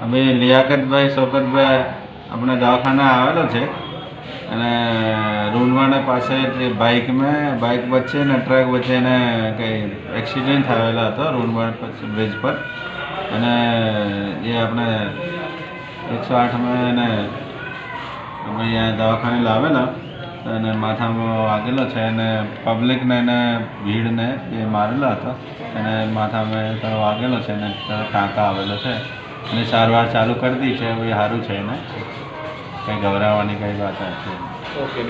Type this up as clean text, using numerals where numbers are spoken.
હવે લિયાકતભાઈ શોકતભાઈ આપણે દવાખાના આવેલો છે અને રૂનવાડા પાસે જે બાઇક વચ્ચે ને ટ્રક વચ્ચે એને કંઈ એક્સિડન્ટ થયેલો હતો રૂનવાડા બ્રિજ પર અને એ આપણે 108માં એને અમે અહીંયા દવાખાને લાવેલા અને માથામાં વાગેલો છે અને પબ્લિકને એને ભીડને એ મારેલા હતા અને માથામાં વાગેલો છે અને ટાંકા આવેલો છે અને સારવાર ચાલુ કરી દી છે. હવે સારું છે એને કંઈ ગભરાવાની કંઈ વાત નથી. ઓકે.